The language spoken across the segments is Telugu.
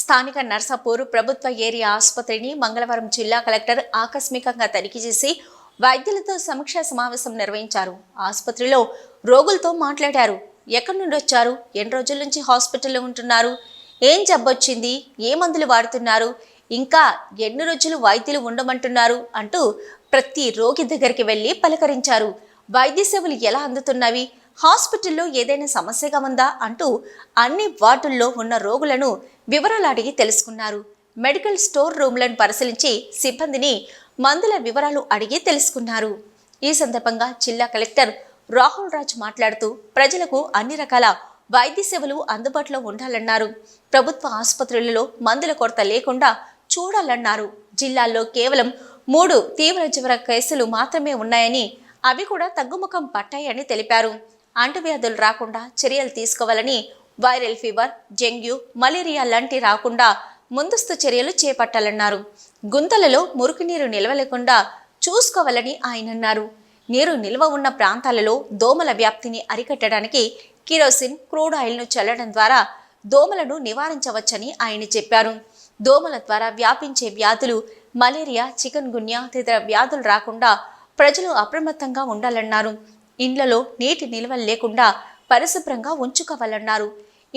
స్థానిక నర్సాపూర్ ప్రభుత్వ ఏరియా ఆసుపత్రిని మంగళవారం జిల్లా కలెక్టర్ ఆకస్మికంగా తనిఖీ చేసి వైద్యులతో సమీక్షా సమావేశం నిర్వహించారు. ఆసుపత్రిలో రోగులతో మాట్లాడారు. ఎక్కడి నుండి వచ్చారు, ఎన్ని రోజుల నుంచి హాస్పిటల్లో ఉంటున్నారు, ఏం జబ్బొచ్చింది, ఏ మందులు వాడుతున్నారు, ఇంకా ఎన్ని రోజులు వైద్యులు ఉండమంటున్నారు అంటూ ప్రతి రోగి దగ్గరికి వెళ్లి పలకరించారు. వైద్య సేవలు ఎలా అందుతున్నవి, హాస్పిటల్లో ఏదైనా సమస్యగా ఉందా అంటూ అన్ని వార్డుల్లో ఉన్న రోగులను వివరాలు అడిగి తెలుసుకున్నారు. మెడికల్ స్టోర్ రూమ్లను పరిశీలించి సిబ్బందిని మందుల వివరాలు అడిగి తెలుసుకున్నారు. ఈ సందర్భంగా జిల్లా కలెక్టర్ రాహుల్ రాజ్ మాట్లాడుతూ ప్రజలకు అన్ని రకాల వైద్య సేవలు అందుబాటులో ఉండాలన్నారు. ప్రభుత్వ ఆసుపత్రులలో మందుల కొరత లేకుండా చూడాలన్నారు. జిల్లాలో కేవలం 3 తీవ్ర జ్వర కేసులు మాత్రమే ఉన్నాయని, అవి కూడా తగ్గుముఖం పట్టాయని తెలిపారు. అంటువ్యాధులు రాకుండా చర్యలు తీసుకోవాలని, వైరల్ ఫీవర్, డెంగ్యూ, మలేరియా లాంటి రాకుండా ముందస్తు చర్యలు చేపట్టాలన్నారు. గుంతలలో మురికి నీరు నిల్వ లేకుండా చూసుకోవాలని ఆయన అన్నారు. నీరు నిల్వ ఉన్న ప్రాంతాలలో దోమల వ్యాప్తిని అరికట్టడానికి కిరోసిన్, క్రూడ్ ఆయిల్ను చల్లడం ద్వారా దోమలను నివారించవచ్చని ఆయన చెప్పారు. దోమల ద్వారా వ్యాపించే వ్యాధులు మలేరియా, చికెన్ గున్యా తదితర వ్యాధులు రాకుండా ప్రజలు అప్రమత్తంగా ఉండాలన్నారు. ఇండ్లలో నీటి నిల్వలు లేకుండా పరిశుభ్రంగా ఉంచుకోవాలన్నారు.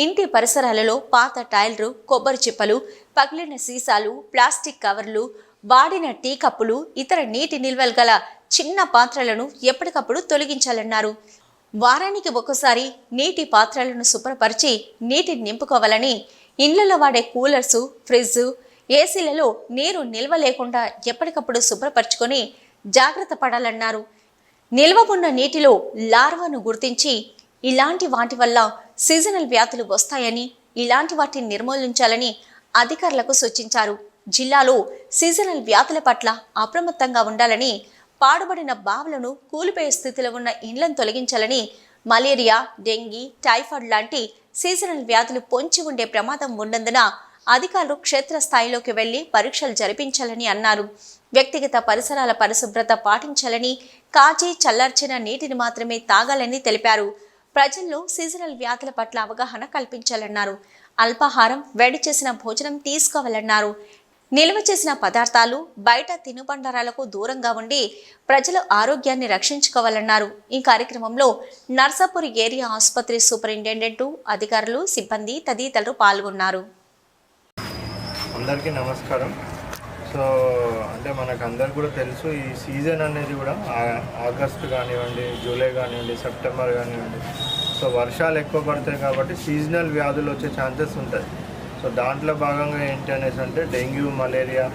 ఇంటి పరిసరాలలో పాత టైర్లు, కొబ్బరి చిప్పలు, పగిలిన సీసాలు, ప్లాస్టిక్ కవర్లు, వాడిన టీ కప్పులు, ఇతర నీటి నిల్వలు గల చిన్న పాత్రలను ఎప్పటికప్పుడు తొలగించాలన్నారు. వారానికి ఒకసారి నీటి పాత్రలను శుభ్రపరిచి నీటిని నింపుకోవాలని, ఇండ్లలో వాడే కూలర్సు, ఫ్రిడ్జ్, ఏసీలలో నీరు నిల్వ లేకుండా ఎప్పటికప్పుడు శుభ్రపరచుకొని జాగ్రత్త పడాలన్నారు. నిల్వ ఉన్న నీటిలో లార్వాను గుర్తించి ఇలాంటి వాటి వల్ల సీజనల్ వ్యాధులు వస్తాయని, ఇలాంటి వాటిని నిర్మూలించాలని అధికారులకు సూచించారు. జిల్లాలో సీజనల్ వ్యాధుల పట్ల అప్రమత్తంగా ఉండాలని, పాడుబడిన బావులను, కూలిపోయే స్థితిలో ఉన్న ఇండ్లను తొలగించాలని, మలేరియా, డెంగీ, టైఫాయిడ్ లాంటి సీజనల్ వ్యాధులు పొంచి ఉండే ప్రమాదం ఉన్నందున అధికారులు క్షేత్రస్థాయిలోకి వెళ్లి పరీక్షలు జరిపించాలని అన్నారు. వ్యక్తిగత పరిసరాల పరిశుభ్రత పాటించాలని, కాచి చల్లార్చిన నీటిని మాత్రమే తాగాలని తెలిపారు. ప్రజల్లో సీజనల్ వ్యాధుల పట్ల అవగాహన కల్పించాలన్నారు. అల్పాహారం, వేడి చేసిన భోజనం తీసుకోవాలన్నారు. నిల్వ చేసిన పదార్థాలు, బయట తినుబండారాలకు దూరంగా ఉండి ప్రజల ఆరోగ్యాన్ని రక్షించుకోవాలన్నారు. ఈ కార్యక్రమంలో నర్సాపూర్ ఏరియా ఆసుపత్రి సూపరింటెండెంట్, అధికారులు, సిబ్బంది తదితరులు పాల్గొన్నారు. అందరికీ నమస్కారం. సో అంటే మనకు అందరు కూడా తెలుసు, ఈ సీజన్ అనేది కూడా ఆగస్టు కానివ్వండి, జూలై కానివ్వండి, సెప్టెంబర్ కానివ్వండి, సో వర్షాలు ఎక్కువ పడతాయి కాబట్టి సీజనల్ వ్యాధులు వచ్చే ఛాన్సెస్ ఉంటాయి. సో దాంట్లో భాగంగా ఏంటి అనేసి అంటే డెంగ్యూ, మలేరియా,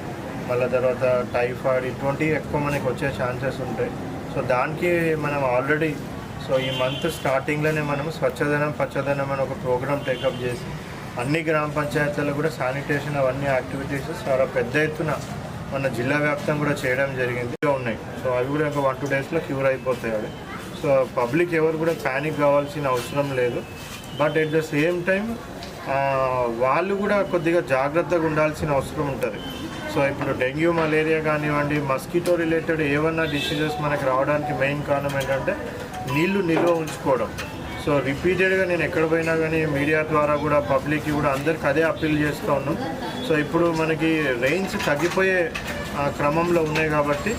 మళ్ళీ తర్వాత టైఫాయిడ్ ఇటువంటివి ఎక్కువ మనకి వచ్చే ఛాన్సెస్ ఉంటాయి. సో దానికి మనం ఆల్రెడీ ఈ మంత్ స్టార్టింగ్లోనే మనం స్వచ్ఛదనం పచ్చదనం అని ఒక ప్రోగ్రామ్ టేకప్ చేసి అన్ని గ్రామ పంచాయతీలలో కూడా శానిటేషన్ అవన్నీ యాక్టివిటీస్ చాలా పెద్ద ఎత్తున మన జిల్లా వ్యాప్తంగా కూడా చేయడం జరిగింది ఉన్నాయి. సో అవి కూడా ఒక 1-2 డేస్లో క్యూర్ అయిపోతాయి అవి. సో పబ్లిక్ ఎవరు కూడా ప్యానిక్ కావాల్సిన అవసరం లేదు. But at the same time వాళ్ళు కూడా కొద్దిగా జాగ్రత్తగా ఉండాల్సిన అవసరం ఉంటుంది. సో ఇప్పుడు డెంగ్యూ, మలేరియా కానివ్వండి, మస్కిటో రిలేటెడ్ ఏమన్నా డిసీజెస్ మనకు రావడానికి మెయిన్ కారణం ఏంటంటే నీళ్లు నిల్వ ఉంచుకోవడం. సో రిపీటెడ్గా నేను ఎక్కడ పోయినా కానీ మీడియా ద్వారా కూడా పబ్లిక్కి కూడా అందరికి అదే అప్పీల్ చేస్తూ ఉన్నాం. సో ఇప్పుడు మనకి రెయిన్స్ తగ్గిపోయే క్రమంలో ఉన్నాయి కాబట్టి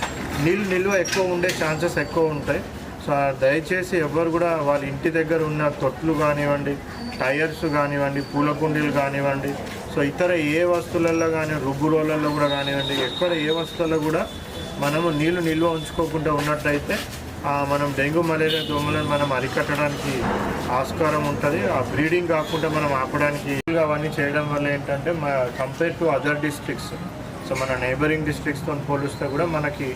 నీళ్ళు నిల్వ ఎక్కువ ఉండే ఛాన్సెస్ ఎక్కువ ఉంటాయి. సో దయచేసి ఎవరు కూడా వాళ్ళ ఇంటి దగ్గర ఉన్న తొట్లు కానివ్వండి, టైర్స్ కానివ్వండి, పూల కుండీలు కానివ్వండి, సో ఇతర ఏ వస్తువులలో కానీ, రుబ్బు రోళ్ళల్లో కూడా కానివ్వండి, ఎక్కడ ఏ వస్తువుల్లో కూడా మనము నీళ్లు నిల్వ ఉంచుకోకుండా ఉన్నట్టయితే మనం డెంగ్యూ, మలేరియా దోమలను మనం అరికట్టడానికి ఆస్కారం ఉంటుంది. ఆ బ్రీడింగ్ కాకుండా మనం ఆపడానికి అవన్నీ చేయడం వల్ల ఏంటంటే compare to other districts, so మన నైబరింగ్ డిస్ట్రిక్ట్స్తో పోలిస్తే కూడా మనకి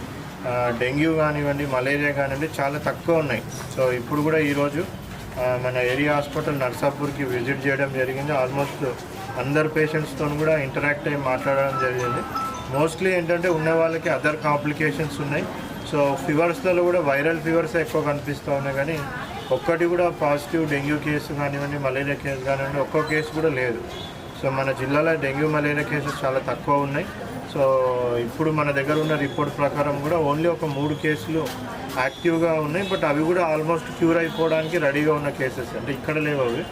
డెంగ్యూ కానివ్వండి, మలేరియా కానివ్వండి చాలా తక్కువ ఉన్నాయి. సో ఇప్పుడు కూడా ఈరోజు మన ఏరియా హాస్పిటల్ నర్సాపూర్కి విజిట్ చేయడం జరిగింది. ఆల్మోస్ట్ అందరు పేషెంట్స్తో కూడా ఇంటరాక్ట్ అయ్యి మాట్లాడడం జరిగింది. మోస్ట్లీ ఏంటంటే ఉన్న వాళ్ళకి అదర్ కాంప్లికేషన్స్ ఉన్నాయి. సో ఫీవర్స్లలో కూడా వైరల్ ఫీవర్స్ ఎక్కువ కనిపిస్తూ ఉన్నాయి, కానీ ఒక్కటి కూడా పాజిటివ్ డెంగ్యూ కేసు కానివ్వండి, మలేరియా కేసు కానివ్వండి ఒక్కో కేసు కూడా లేదు. సో మన జిల్లాలో డెంగ్యూ, మలేరియా కేసెస్ చాలా తక్కువ ఉన్నాయి. సో ఇప్పుడు మన దగ్గర ఉన్న రిపోర్ట్ ప్రకారం కూడా ఓన్లీ ఒక 3 కేసులు యాక్టివ్గా ఉన్నాయి. బట్ అవి కూడా ఆల్మోస్ట్ క్యూర్ అయిపోవడానికి రెడీగా ఉన్న కేసెస్, అంటే ఇక్కడ లేవు, అవి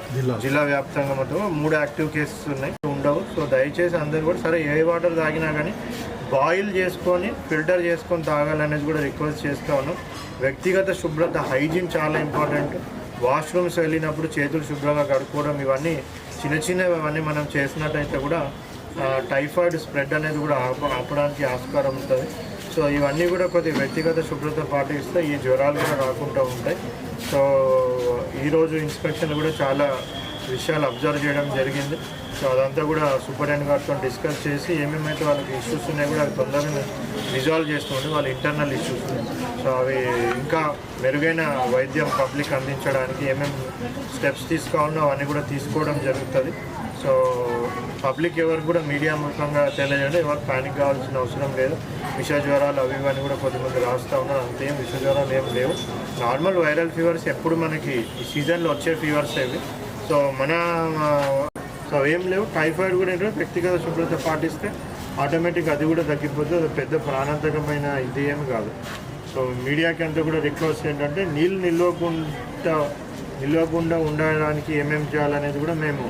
జిల్లా వ్యాప్తంగా మొత్తం 3 యాక్టివ్ కేసెస్ ఉన్నాయి. ఉండవు. సో దయచేసి అందరూ కూడా సరే ఏ వాటర్ తాగినా కానీ బాయిల్ చేసుకొని ఫిల్టర్ చేసుకొని తాగాలనేది కూడా రిక్వెస్ట్ చేస్తూ ఉన్నాం. వ్యక్తిగత శుభ్రత, హైజీన్ చాలా ఇంపార్టెంట్. వాష్రూమ్స్ వెళ్ళినప్పుడు చేతులు శుభ్రంగా కడుక్కోవడం, ఇవన్నీ చిన్నవన్నీ మనం చేసినట్టయితే కూడా టైఫాయిడ్ స్ప్రెడ్ అనేది కూడా ఆపడానికి ఆస్కారం ఉంటుంది. సో ఇవన్నీ కూడా కొద్దిగా వ్యక్తిగత శుభ్రత పాటిస్తే ఈ జ్వరాలు కూడా రాకుండా ఉంటాయి. సో ఈరోజు ఇన్స్పెక్షన్ కూడా చాలా విషయాలు అబ్జర్వ్ చేయడం జరిగింది. సో అదంతా కూడా సూపరింటెండెంట్ గారితో డిస్కస్ చేసి ఏమేమైతే వాళ్ళకి ఇష్యూస్ ఉన్నాయో కూడా అవి తొందరగా రిజాల్వ్ చేస్తుండే వాళ్ళ ఇంటర్నల్ ఇష్యూస్. సో అవి ఇంకా మెరుగైన వైద్యం పబ్లిక్ అందించడానికి ఏమేమి స్టెప్స్ తీసుకోవాలో అవన్నీ కూడా తీసుకోవడం జరుగుతుంది. సో పబ్లిక్ ఎవరికి కూడా మీడియా ముఖంగా తెలియజేయండి, ఎవరు ప్యానిక్ కావాల్సిన అవసరం లేదు. విష జ్వరాలు అవి ఇవన్నీ కూడా కొద్దిమంది రాస్తూ ఉన్నారు, అంతేం విష జ్వరాలు ఏం లేవు. నార్మల్ వైరల్ ఫీవర్స్ ఎప్పుడు మనకి ఈ సీజన్లో వచ్చే ఫీవర్స్ అవి. సో ఏం లేవు. టైఫాయిడ్ కూడా ఏంటంటే వ్యక్తిగత శుభ్రత పాటిస్తే ఆటోమేటిక్ అది కూడా తగ్గిపోతుంది. అది పెద్ద ప్రాణాంతకమైన ఇది ఏమి కాదు. సో మీడియాకి అంతా కూడా రిక్వెస్ట్ ఏంటంటే నీళ్ళు నిల్వకుండా ఉండడానికి ఏమేమి చేయాలనేది కూడా మేము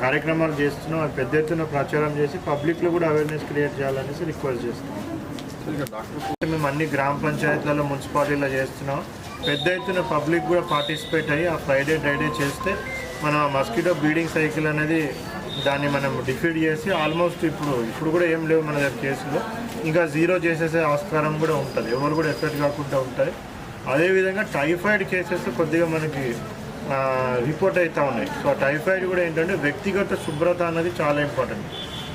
కార్యక్రమాలు చేస్తున్నాం. అది పెద్ద ఎత్తున ప్రచారం చేసి పబ్లిక్లో కూడా అవేర్నెస్ క్రియేట్ చేయాలనేసి రిక్వెస్ట్ చేస్తున్నాం. మేము అన్ని గ్రామ పంచాయతీలలో మున్సిపాలిటీలో చేస్తున్నాం. పెద్ద ఎత్తున పబ్లిక్ కూడా పార్టిసిపేట్ అయ్యి ఆ ఫ్రైడే డ్రైడే చేస్తే మన మస్కిటో బ్రీడింగ్ సైకిల్ అనేది దాన్ని మనం డిఫీట్ చేసి ఆల్మోస్ట్ ఇప్పుడు కూడా ఏం లేవు మన దగ్గర కేసులు. ఇంకా జీరో చేసేసే ఆస్కారం కూడా ఉంటుంది, ఎవరు కూడా ఎఫెక్ట్ కాకుండా ఉంటుంది. అదేవిధంగా టైఫాయిడ్ కేసెస్ కొద్దిగా మనకి రిపోర్ట్ అవుతూ ఉన్నాయి. సో టైఫాయిడ్ కూడా ఏంటంటే వ్యక్తిగత శుభ్రత అనేది చాలా ఇంపార్టెంట్.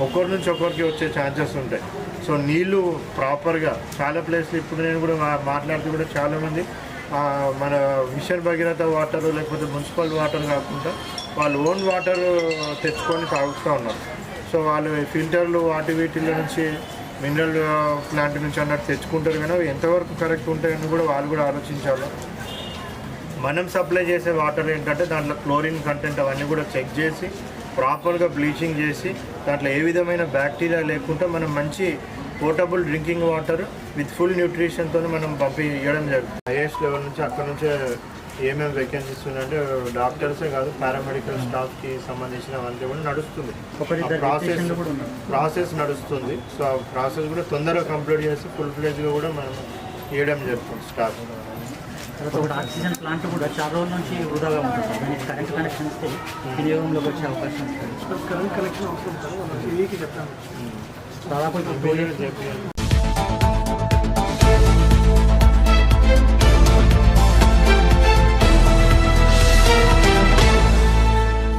ఒకరి నుంచి ఒకరికి వచ్చే ఛాన్సెస్ ఉంటాయి. సో నీళ్ళు ప్రాపర్గా చాలా ప్లేస్లు ఇప్పుడు నేను కూడా మాట్లాడుతూ కూడా చాలామంది మన మిషన్ భగీరథ వాటర్ లేకపోతే మున్సిపల్ వాటర్ కాకుండా వాళ్ళు ఓన్ వాటర్ తెచ్చుకొని తాగుతూ ఉన్నారు. సో వాళ్ళు ఫిల్టర్లు వీటిలో నుంచి మినరల్ ప్లాంట్ నుంచి అన్నట్టు తెచ్చుకుంటారు, కానీ అవి ఎంతవరకు కరెక్ట్ ఉంటాయని కూడా వాళ్ళు కూడా ఆలోచించాలి. మనం సప్లై చేసే వాటర్ ఏంటంటే దాంట్లో క్లోరిన్ కంటెంట్ అవన్నీ కూడా చెక్ చేసి ప్రాపర్గా బ్లీచింగ్ చేసి దాంట్లో ఏ విధమైన బ్యాక్టీరియా లేకుండా మనం మంచి portable drinking water with full న్యూట్రిషన్తో మనం ఇవ్వడం జరుగుతుంది. హైయెస్ట్ లెవెల్ నుంచి అక్కడ నుంచే ఏమేమి వేకెన్సీస్ ఉన్నాయంటే డాక్టర్సే కాదు, పారామెడికల్ స్టాఫ్కి సంబంధించినవన్నీ కూడా నడుస్తుంది. ప్రాసెస్ నడుస్తుంది. సో ఆ ప్రాసెస్ కూడా తొందరగా కంప్లీట్ చేసి ఫుల్ ఫ్లెజ్గా కూడా మనం ఇవ్వడం జరుగుతుంది స్టాఫ్. ఒకటి ఆక్సిజన్ ప్లాంట్ కూడా చాలా రోజుల నుంచి వృధాగా ఉంటుంది. దానికి కరెంట్ కనెక్షన్ ఇస్తే వినియోగంలోకి వచ్చే అవకాశం ఉంటుంది. కరెంట్ కనెక్షన్ అవసరం సార్, చెప్తాను దాదాపు